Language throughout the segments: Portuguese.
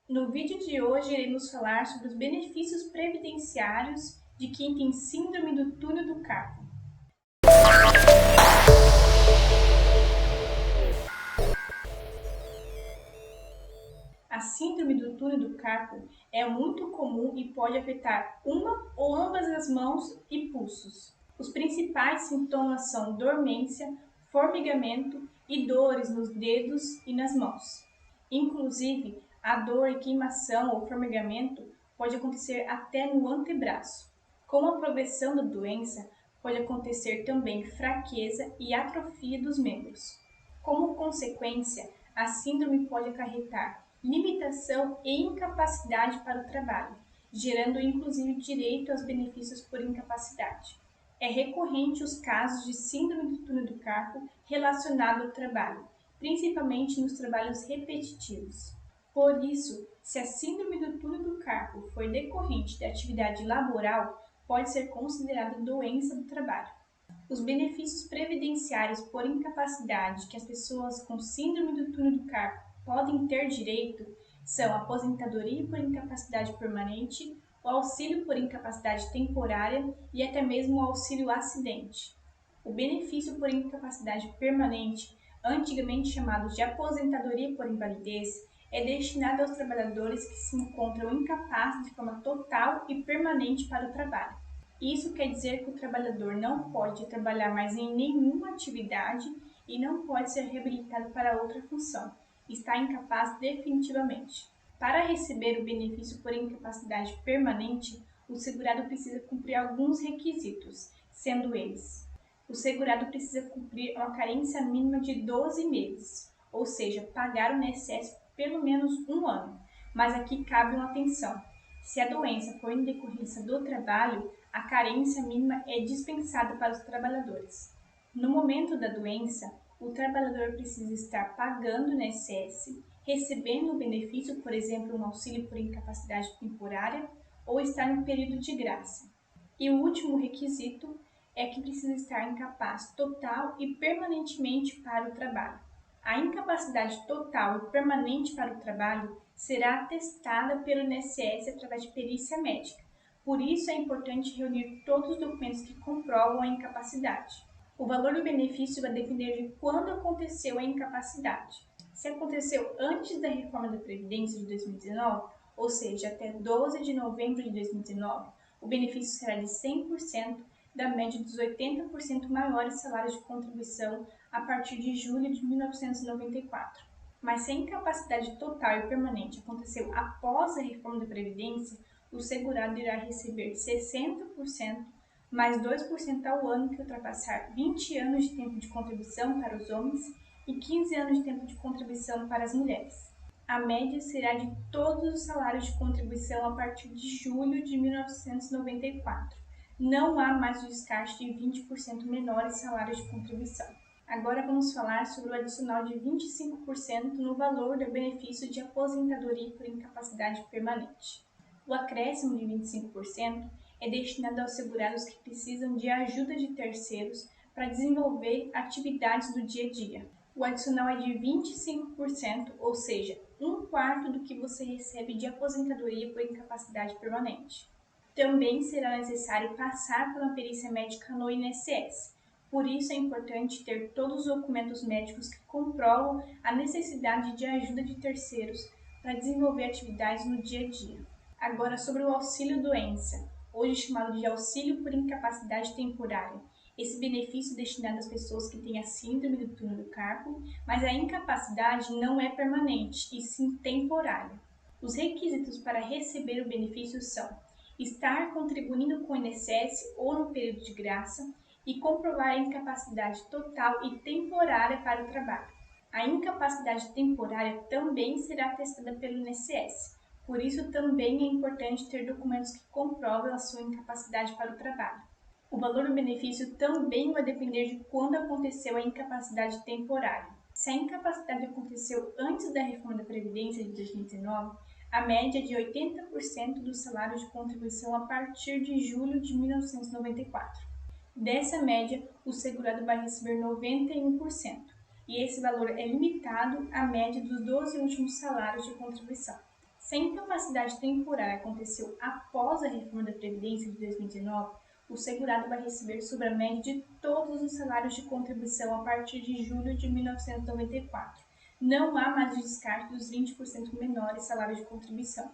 No vídeo de hoje, iremos falar sobre os benefícios previdenciários de quem tem síndrome do túnel do carpo. A síndrome do túnel do carpo é muito comum e pode afetar uma ou ambas as mãos e pulsos. Os principais sintomas são dormência, formigamento e dores nos dedos e nas mãos. Inclusive, a dor e queimação ou formigamento pode acontecer até no antebraço. Com a progressão da doença, pode acontecer também fraqueza e atrofia dos membros. Como consequência, a síndrome pode acarretar limitação e incapacidade para o trabalho, gerando inclusive direito aos benefícios por incapacidade. É recorrente os casos de síndrome do túnel do carpo relacionado ao trabalho, principalmente nos trabalhos repetitivos. Por isso, se a síndrome do túnel do carpo for decorrente da atividade laboral, pode ser considerada doença do trabalho. Os benefícios previdenciários por incapacidade que as pessoas com síndrome do túnel do carpo podem ter direito são a aposentadoria por incapacidade permanente, o auxílio por incapacidade temporária e até mesmo o auxílio acidente. O benefício por incapacidade permanente, antigamente chamado de aposentadoria por invalidez, é destinado aos trabalhadores que se encontram incapazes de forma total e permanente para o trabalho. Isso quer dizer que o trabalhador não pode trabalhar mais em nenhuma atividade e não pode ser reabilitado para outra função. Está incapaz definitivamente. Para receber o benefício por incapacidade permanente, o segurado precisa cumprir alguns requisitos, sendo eles: o segurado precisa cumprir uma carência mínima de 12 meses, ou seja, pagar o INSS pelo menos um ano. Mas aqui cabe uma atenção: se a doença for em decorrência do trabalho, a carência mínima é dispensada para os trabalhadores. No momento da doença, o trabalhador precisa estar pagando o INSS, recebendo o benefício, por exemplo, um auxílio por incapacidade temporária, ou estar em período de graça. E o último requisito é que precisa estar incapaz total e permanentemente para o trabalho. A incapacidade total e permanente para o trabalho será atestada pelo INSS através de perícia médica. Por isso é importante reunir todos os documentos que comprovam a incapacidade. O valor do benefício vai depender de quando aconteceu a incapacidade. Se aconteceu antes da reforma da Previdência de 2019, ou seja, até 12 de novembro de 2019, o benefício será de 100% da média dos 80% maiores salários de contribuição a partir de julho de 1994. Mas se a incapacidade total e permanente aconteceu após a reforma da Previdência, o segurado irá receber 60% mais 2% ao ano que ultrapassar 20 anos de tempo de contribuição para os homens e 15 anos de tempo de contribuição para as mulheres. A média será de todos os salários de contribuição a partir de julho de 1994. Não há mais o descarte de 20% menores salários de contribuição. Agora vamos falar sobre o adicional de 25% no valor do benefício de aposentadoria por incapacidade permanente. O acréscimo de 25% é destinado aos segurados que precisam de ajuda de terceiros para desenvolver atividades do dia a dia. O adicional é de 25%, ou seja, um quarto do que você recebe de aposentadoria por incapacidade permanente. Também será necessário passar por uma perícia médica no INSS. Por isso é importante ter todos os documentos médicos que comprovam a necessidade de ajuda de terceiros para desenvolver atividades no dia a dia. Agora sobre o auxílio-doença, hoje chamado de auxílio por incapacidade temporária. Esse benefício é destinado às pessoas que têm a síndrome do túnel do carpo, mas a incapacidade não é permanente, e sim temporária. Os requisitos para receber o benefício são estar contribuindo com o INSS ou no período de graça e comprovar a incapacidade total e temporária para o trabalho. A incapacidade temporária também será atestada pelo INSS. Por isso, também é importante ter documentos que comprovam a sua incapacidade para o trabalho. O valor do benefício também vai depender de quando aconteceu a incapacidade temporária. Se a incapacidade aconteceu antes da reforma da Previdência de 2019, a média é de 80% do salário de contribuição a partir de julho de 1994. Dessa média, o segurado vai receber 91%, e esse valor é limitado à média dos 12 últimos salários de contribuição. Se a incapacidade temporária aconteceu após a reforma da Previdência de 2019, o segurado vai receber sobre a média de todos os salários de contribuição a partir de julho de 1994. Não há mais descarte dos 20% menores salários de contribuição.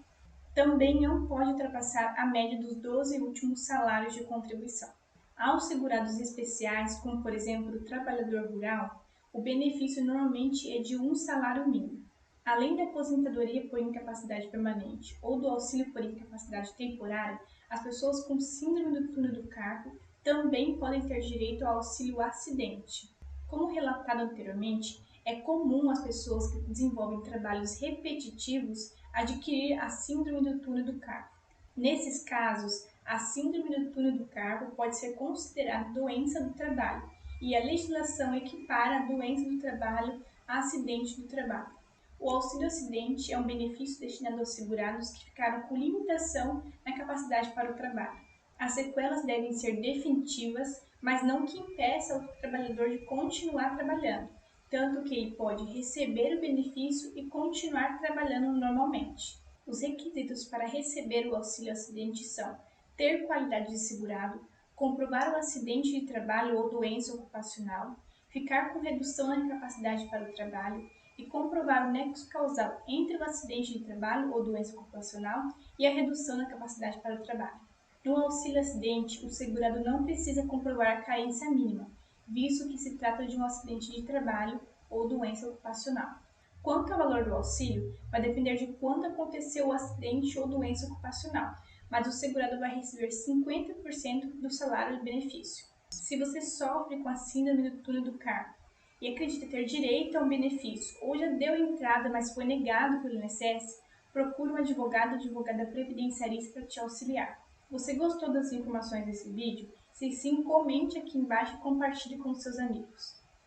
Também não pode ultrapassar a média dos 12 últimos salários de contribuição. Aos segurados especiais, como por exemplo o trabalhador rural, o benefício normalmente é de um salário mínimo. Além da aposentadoria por incapacidade permanente ou do auxílio por incapacidade temporária, as pessoas com síndrome do túnel do carpo também podem ter direito ao auxílio acidente. Como relatado anteriormente, é comum as pessoas que desenvolvem trabalhos repetitivos adquirir a síndrome do túnel do carpo. Nesses casos, a síndrome do túnel do carpo pode ser considerada doença do trabalho e a legislação equipara a doença do trabalho a acidente do trabalho. O auxílio-acidente é um benefício destinado aos segurados que ficaram com limitação na capacidade para o trabalho. As sequelas devem ser definitivas, mas não que impeça o trabalhador de continuar trabalhando, tanto que ele pode receber o benefício e continuar trabalhando normalmente. Os requisitos para receber o auxílio-acidente são ter qualidade de segurado, comprovar o acidente de trabalho ou doença ocupacional, ficar com redução na capacidade para o trabalho e comprovar o nexo causal entre o acidente de trabalho ou doença ocupacional e a redução na capacidade para o trabalho. No auxílio-acidente, o segurado não precisa comprovar a carência mínima, visto que se trata de um acidente de trabalho ou doença ocupacional. Quanto ao valor do auxílio, vai depender de quando aconteceu o acidente ou doença ocupacional, mas o segurado vai receber 50% do salário de benefício. Se você sofre com a síndrome do túnel do carpo e acredita ter direito a um benefício ou já deu entrada, mas foi negado pelo INSS, procure um advogado ou advogada previdenciarista para te auxiliar. Você gostou das informações desse vídeo? Se sim, comente aqui embaixo e compartilhe com seus amigos.